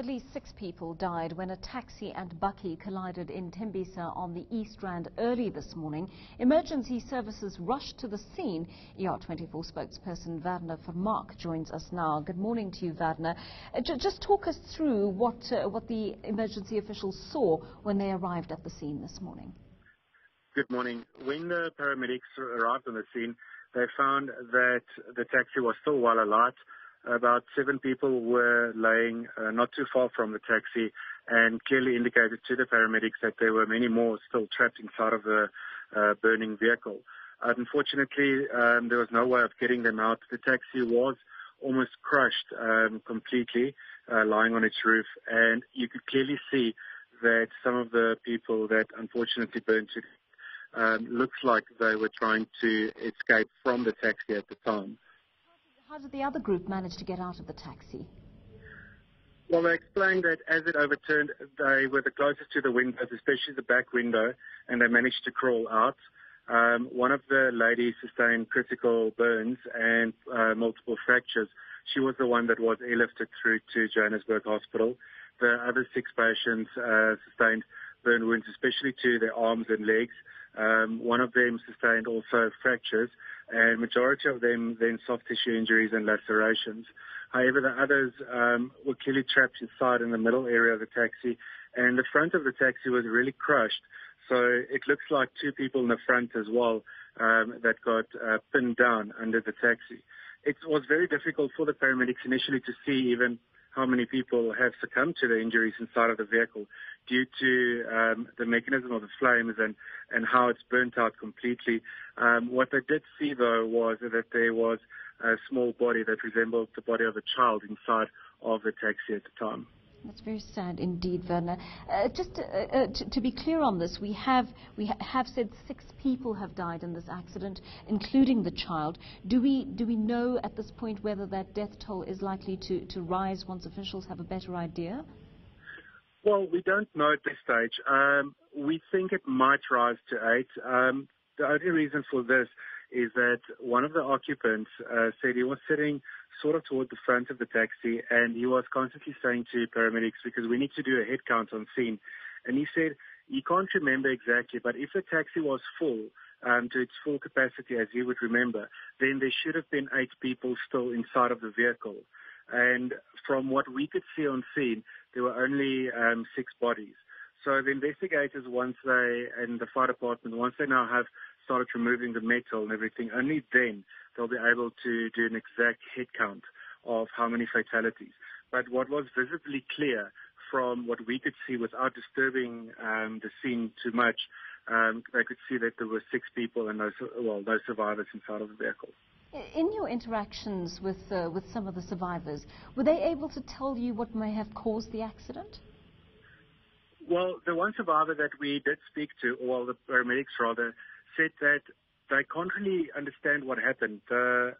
At least 6 people died when a taxi and bakkie collided in Tembisa on the East Rand early this morning. Emergency services rushed to the scene. ER24 spokesperson Werner Vermaak joins us now. Good morning to you, Werner. Just talk us through what the emergency officials saw when they arrived at the scene this morning. Good morning. When the paramedics arrived on the scene, they found that the taxi was still well alight. About 7 people were laying not too far from the taxi and clearly indicated to the paramedics that there were many more still trapped inside of the burning vehicle. Unfortunately, there was no way of getting them out. The taxi was almost crushed completely, lying on its roof, and you could clearly see that some of the people that unfortunately burned to death looks like they were trying to escape from the taxi at the time. How did the other group manage to get out of the taxi? Well, they explained that as it overturned, they were the closest to the windows, especially the back window, and they managed to crawl out. One of the ladies sustained critical burns and multiple fractures. She was the one that was airlifted through to Johannesburg Hospital. The other 6 patients sustained burn wounds, especially to their arms and legs. One of them sustained also fractures, and majority of them then soft tissue injuries and lacerations. However, the others were clearly trapped inside in the middle area of the taxi, and the front of the taxi was really crushed. So it looks like 2 people in the front as well that got pinned down under the taxi. It was very difficult for the paramedics initially to see even how many people have succumbed to the injuries inside of the vehicle due to the mechanism of the flames and how it's burnt out completely. What they did see, though, was that there was a small body that resembled the body of a child inside of the taxi at the time. That's very sad indeed, Werner. Just to be clear on this, we have said 6 people have died in this accident, including the child. Do we know at this point whether that death toll is likely to rise once officials have a better idea? Well, we don't know at this stage. We think it might rise to 8. The only reason for this is that one of the occupants said he was sitting sort of toward the front of the taxi, and he was constantly saying to paramedics, because we need to do a head count on scene, and he said he can't remember exactly, but if the taxi was full to its full capacity, as he would remember, then there should have been 8 people still inside of the vehicle. And from what we could see on scene, there were only 6 bodies. So the investigators, and the fire department, once they now have started removing the metal and everything, only then they'll be able to do an exact head count of how many fatalities. But what was visibly clear from what we could see without disturbing the scene too much, they could see that there were 6 people and no survivors inside of the vehicle. In your interactions with some of the survivors, were they able to tell you what may have caused the accident? Well, the one survivor that we did speak to, or the paramedics rather, said that they can't really understand what happened. 2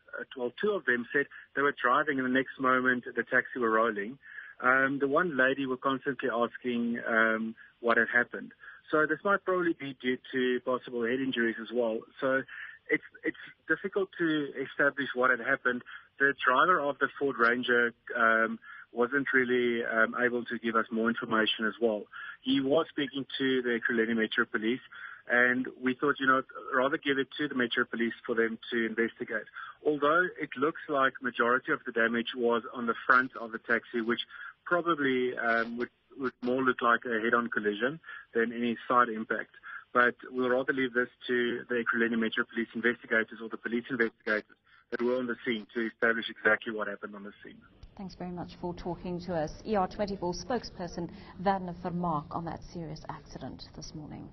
of them said they were driving and the next moment the taxi were rolling. The one lady were constantly asking what had happened. So this might probably be due to possible head injuries as well. So it's difficult to establish what had happened. The driver of the Ford Ranger wasn't really able to give us more information as well. He was speaking to the Ekurhuleni Metro Police, and we thought, rather give it to the Metro Police for them to investigate. Although it looks like majority of the damage was on the front of the taxi, which probably would more look like a head-on collision than any side impact. But we'll rather leave this to the Ekurhuleni Metro Police investigators or the police investigators that were on the scene to establish exactly what happened on the scene. Thanks very much for talking to us. ER24 spokesperson Werner Vermaak on that serious accident this morning.